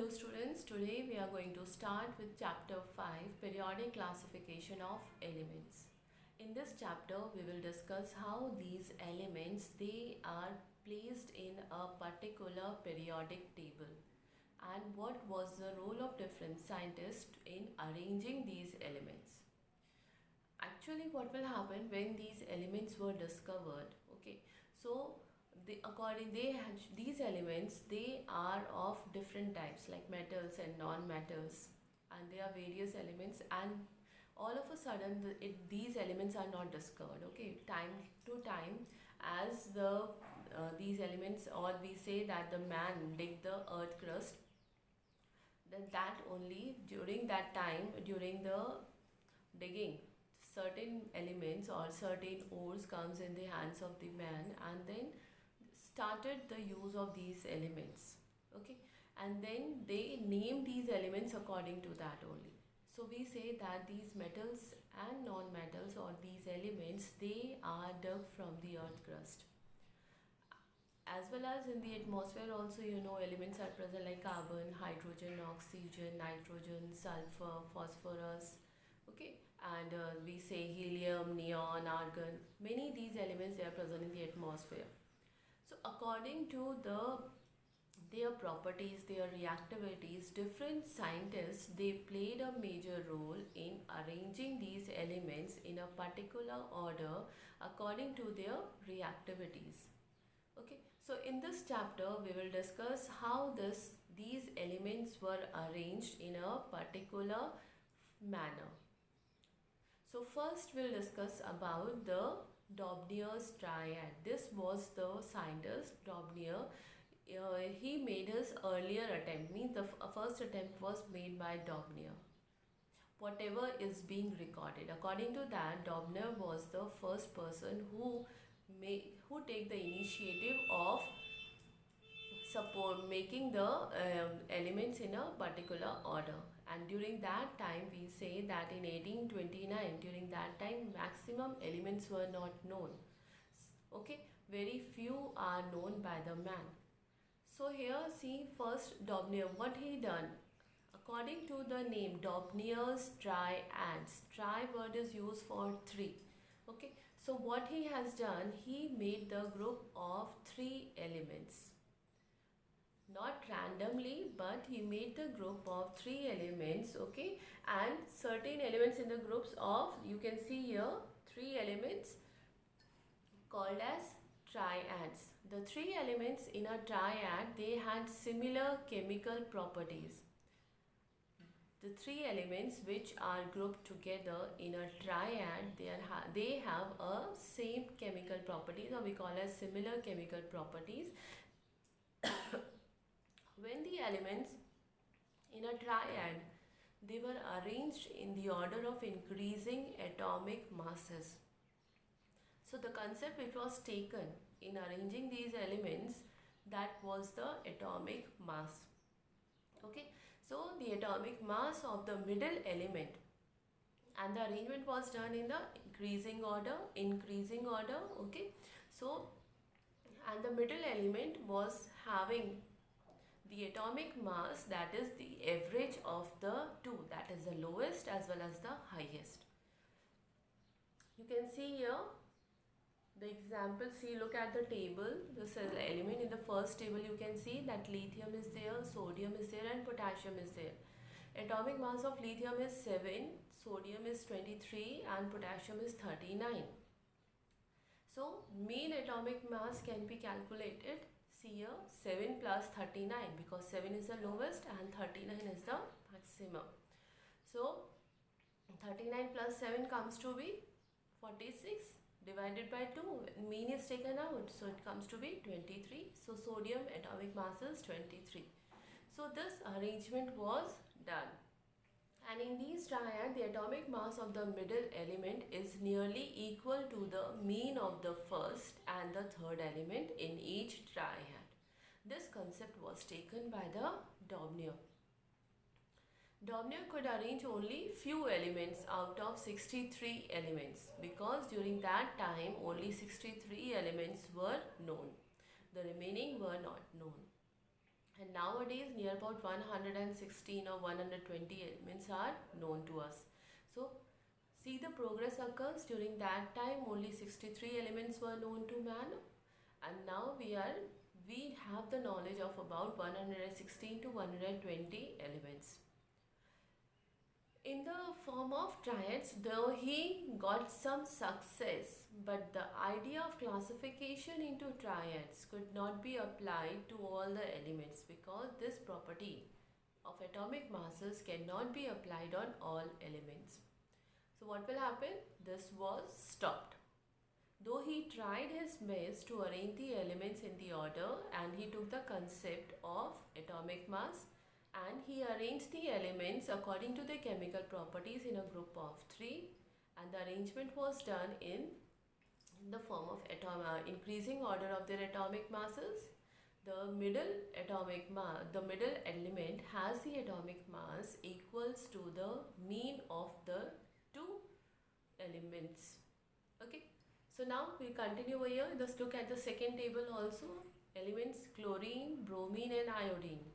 Hello students, today we are going to start with chapter 5, periodic classification of elements. In this chapter we will discuss how these elements they are placed in a particular periodic table and what was the role of different scientists in arranging these elements. Actually what will happen when these elements were discovered, okay, so these elements they are of different types like metals and non-metals, and there are various elements, and all of a sudden these elements are not discovered, okay, time to time, as these elements, or we say that the man dig the earth crust, then that only during that time, during the digging, certain elements or certain ores comes in the hands of the man, and then started the use of these elements, okay, and then they name these elements according to that only. So we say that these metals and non-metals, or these elements, they are dug from the earth crust, as well as in the atmosphere also. Elements are present like carbon, hydrogen, oxygen, nitrogen, sulfur, phosphorus, okay, and we say helium, neon, argon. Many these elements they are present in the atmosphere. So according to their properties, their reactivities, different scientists they played a major role in arranging these elements in a particular order according to their reactivities. Okay, so in this chapter we will discuss how these elements were arranged in a particular manner. So first we'll discuss about the Dobnier's triad. This was the scientist Dobnier. He made his earlier attempt, means the first attempt was made by Dobnier. Whatever is being recorded, according to that, Dobnier was the first person who take the initiative of making the elements in a particular order. And during that time, we say that in 1829, during that time, maximum elements were not known, okay, very few are known by the man. So here see first Dobnier, what he done, according to the name Dobnier's triads. Tri word is used for three, okay. So what he has done, he made the group of three elements, not randomly, but he made the group of three elements, okay, and certain elements in the groups of, you can see here, three elements called as triads. The three elements in a triad, they had similar chemical properties. The three elements which are grouped together in a triad, they have a same chemical properties, or we call as similar chemical properties. When the elements in a triad, they were arranged in the order of increasing atomic masses. So the concept which was taken in arranging these elements, that was the atomic mass, okay. So the atomic mass of the middle element, and the arrangement was done in the increasing order, okay. So, and the middle element was having the atomic mass, that is the average of the two, that is the lowest as well as the highest. You can see here the example. See, look at the table. This is the element. In the first table you can see that lithium is there, sodium is there, and potassium is there. Atomic mass of lithium is 7, sodium is 23, and potassium is 39. So mean atomic mass can be calculated. See here, 7 plus 39, because 7 is the lowest and 39 is the maximum. So 39 plus 7 comes to be 46, divided by 2, mean is taken out, so it comes to be 23. So sodium atomic mass is 23. So this arrangement was done, and in these triad, the atomic mass of the middle element is nearly equal to the mean of the first and the third element in each triad. This concept was taken by the Dobnier. Dobnier could arrange only few elements out of 63 elements, because during that time only 63 elements were known. The remaining were not known. And nowadays near about 116 or 120 elements are known to us. So see the progress occurs. During that time only 63 elements were known to man, and now we have the knowledge of about 116 to 120 elements. In the form of triads, though he got some success, but the idea of classification into triads could not be applied to all the elements because this property of atomic masses cannot be applied on all elements. So what will happen? This was stopped. Though he tried his best to arrange the elements in the order, and he took the concept of atomic mass and he arranged the elements according to their chemical properties in a group of 3, and the arrangement was done in the form of increasing order of their atomic masses. The middle element has the atomic mass equals to the mean of the two elements. Okay, so now we continue over here. Let's look at the second table also. Elements chlorine, bromine and iodine.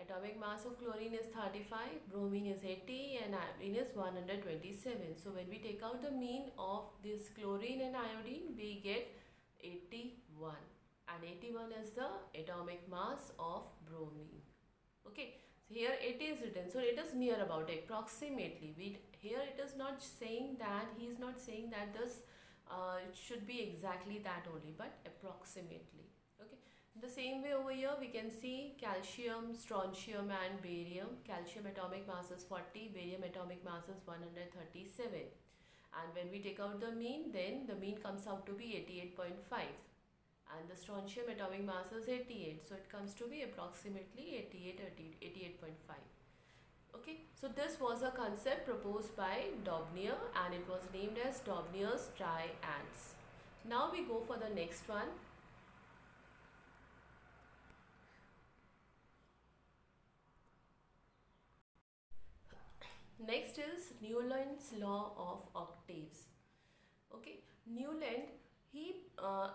Atomic mass of chlorine is 35, bromine is 80 and iodine is 127. So when we take out the mean of this chlorine and iodine, we get 81, and 81 is the atomic mass of bromine. Okay, so here it is written, so it is near about, approximately. Here it is not saying that, he is not saying that this it should be exactly that only, but approximately. Okay, the same way over here we can see calcium, strontium and barium. Calcium atomic mass is 40, barium atomic mass is 137, and when we take out the mean, then the mean comes out to be 88.5, and the strontium atomic mass is 88, so it comes to be approximately 88.5. Okay, so this was a concept proposed by Daubner and it was named as Daubner's triads. Now we go for the next one. Next is Newland's law of octaves. Okay, Newland, he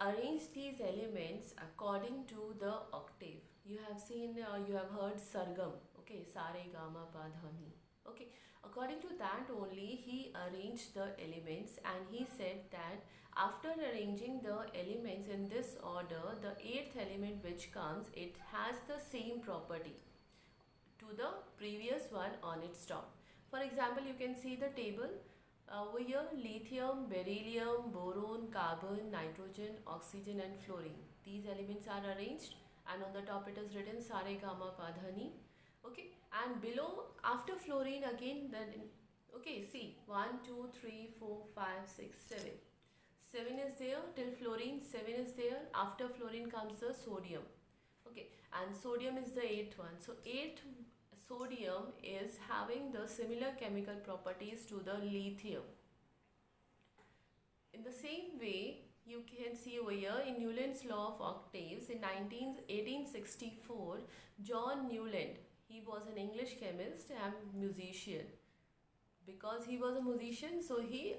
arranged these elements according to the octave. You have heard Sargam. Okay, sa re ga ma pa dha ni. Okay, according to that only he arranged the elements, and he said that after arranging the elements in this order, the 8th element which comes, it has the same property to the previous one on its top. For example, you can see the table. Over here, lithium, beryllium, boron, carbon, nitrogen, oxygen and fluorine. These elements are arranged, and on the top it is written sa re ga ma pa dha ni. Okay, and below, after fluorine again, then okay, see 1 2 3 4 5 6 7. 7 is there till fluorine, 7 is there. After fluorine comes the sodium. Okay, and sodium is the 8th one. So 8th sodium is having the similar chemical properties to the lithium. In the same way, you can see over here in Newland's law of octaves, in 1864, John Newland, he was an English chemist and musician. Because he was a musician, so he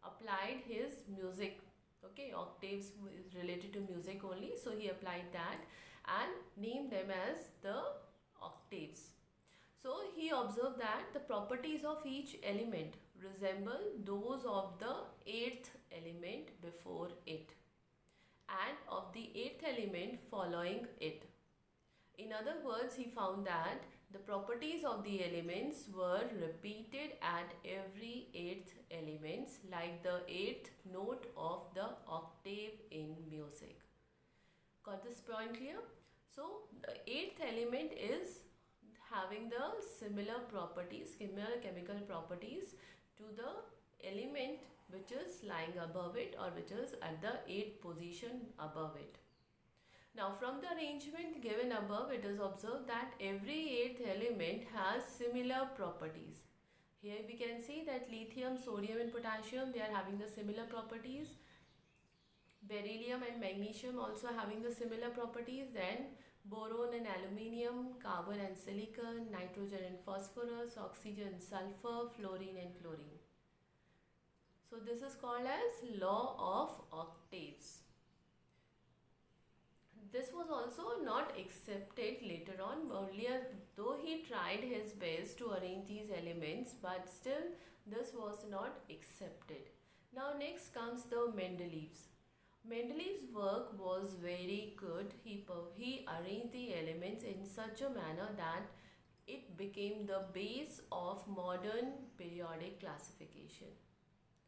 applied his music. Okay, octaves is related to music only, so he applied that and named them as the octaves. So he observed that the properties of each element resemble those of the 8th element before it and of the 8th element following it. In other words, he found that the properties of the elements were repeated at every 8th elements, like the 8th note of the octave in music. Got this point clear? So the 8th element is having the similar properties, similar chemical properties to the element which is lying above it or which is at the 8th position above it. Now from the arrangement given above, it is observed that every 8th element has similar properties. Here we can see that lithium, sodium and potassium, they are having the similar properties. Beryllium and magnesium also having the similar properties. Then boron and aluminium, carbon and silicon, nitrogen and phosphorus, oxygen, sulfur, fluorine and chlorine. So this is called as law of octaves. This was also not accepted later on earlier, though he tried his best to arrange these elements, but still this was not accepted. Now next comes the Mendeleev's. Mendeleev's work was very good. He arranged the elements in such a manner that it became the base of modern periodic classification.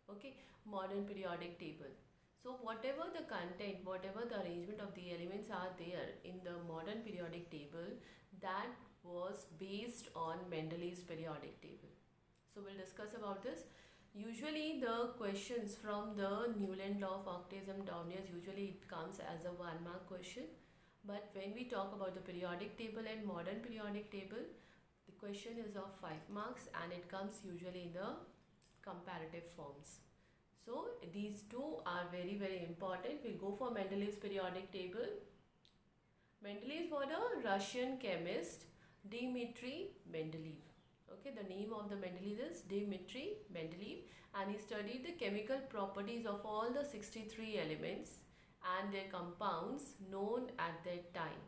Okay, modern periodic table. So whatever the content, whatever the arrangement of the elements are there in the modern periodic table, that was based on Mendeleev's periodic table. So we'll discuss about this. Usually the questions from the Newland law of octaves and Daunius, usually it comes as a 1 mark question. But when we talk about the periodic table and modern periodic table, the question is of 5 marks and it comes usually in the comparative forms. So these two are very important. We'll go for Mendeleev's periodic table. Mendeleev was a Russian chemist, Dmitry Mendeleev. Okay, the name of the Mendeleev is Dmitry Mendeleev, and he studied the chemical properties of all the 63 elements and their compounds known at that time.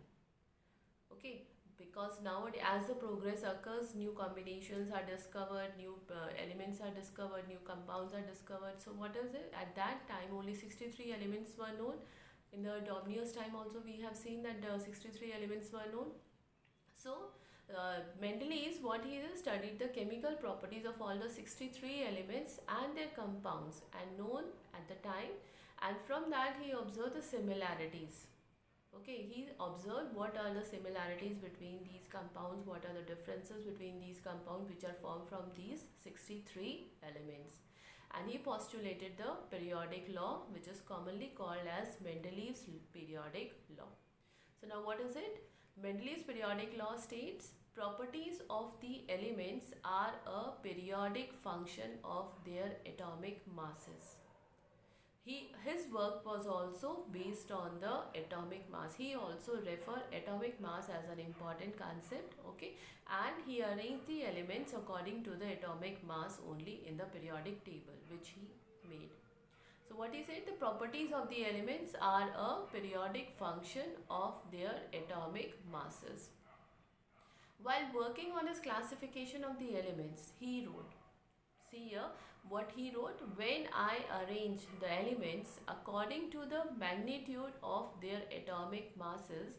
Okay, because nowadays as the progress occurs, new combinations are discovered, new elements are discovered, new compounds are discovered. So what is it? At that time only 63 elements were known. In the Daunius time also we have seen that 63 elements were known. So Mendeleev, what he did, studied the chemical properties of all the 63 elements and their compounds and known at the time, and from that he observed the similarities. Okay, he observed what are the similarities between these compounds, what are the differences between these compounds which are formed from these 63 elements. And he postulated the periodic law, which is commonly called as Mendeleev's periodic law. So now what is it? Mendeleev's periodic law states properties of the elements are a periodic function of their atomic masses. His work was also based on the atomic mass. He also referred atomic mass as an important concept, okay, and he arranged the elements according to the atomic mass only in the periodic table which he made. So what he said, the properties of the elements are a periodic function of their atomic masses. While working on his classification of the elements, he wrote, see here what he wrote, when I arrange the elements according to the magnitude of their atomic masses,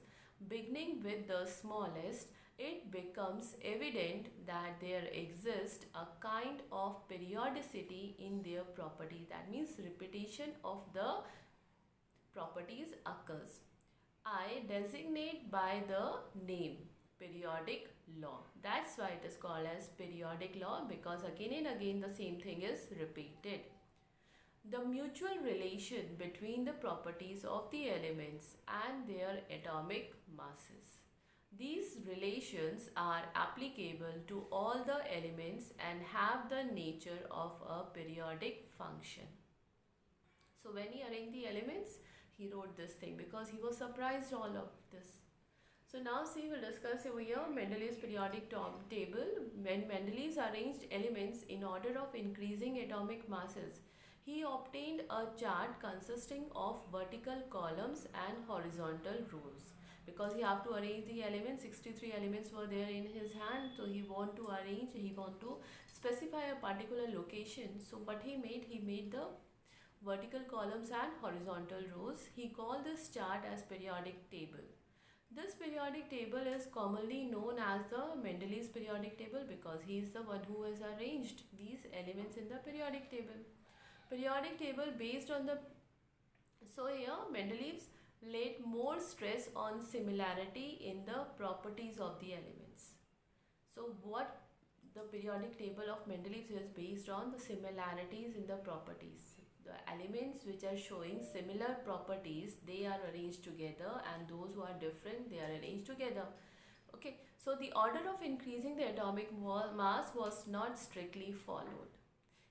beginning with the smallest, it becomes evident that there exists a kind of periodicity in their properties. That means repetition of the properties occurs. I designate by the name periodic law. That's why it is called as periodic law, because again and again the same thing is repeated. The mutual relation between the properties of the elements and their atomic masses. These relations are applicable to all the elements and have the nature of a periodic function. So when he arranged the elements, he wrote this thing because he was surprised all of this. So now see, we'll discuss over here Mendeleev's periodic table. When Mendeleev arranged elements in order of increasing atomic masses, he obtained a chart consisting of vertical columns and horizontal rows. Because he have to arrange the elements, 63 elements were there in his hand, so he want to arrange, he want to specify a particular location. So what he made the vertical columns and horizontal rows. He called this chart as periodic table. This periodic table is commonly known as the Mendeleev's periodic table because he is the one who has arranged these elements in the periodic table. Periodic table based on the, so here Mendeleev's laid more stress on similarity in the properties of the elements. So what the periodic table of Mendeleev is based on, the similarities in the properties. The elements which are showing similar properties, they are arranged together, and those who are different, they are arranged together. Okay, so the order of increasing the atomic mass was not strictly followed.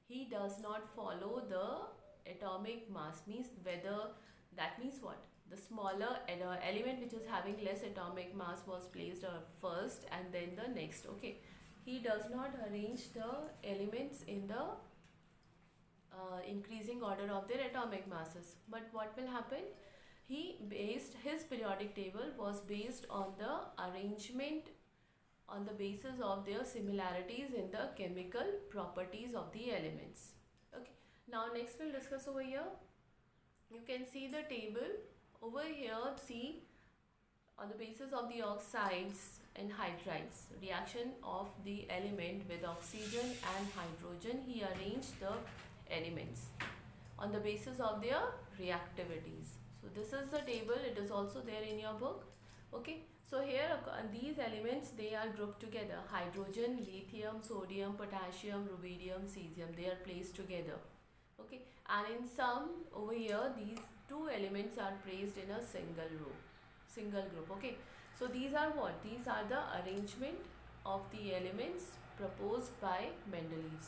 He does not follow the atomic mass, means whether, that means what? The smaller element which is having less atomic mass was placed first and then the next. Okay, he does not arrange the elements in the increasing order of their atomic masses. But what will happen? He based his periodic table was based on the arrangement on the basis of their similarities in the chemical properties of the elements. Okay, now next we'll discuss over here. You can see the table over here. See, on the basis of the oxides and hydrides, reaction of the element with oxygen and hydrogen, he arranged the elements on the basis of their reactivities. So this is the table, it is also there in your book. Okay, so here these elements, they are grouped together: hydrogen, lithium, sodium, potassium, rubidium, cesium, they are placed together. Okay, and in some over here, these two elements are placed in a single group. Okay, so these are what? These are the arrangement of the elements proposed by Mendeleev.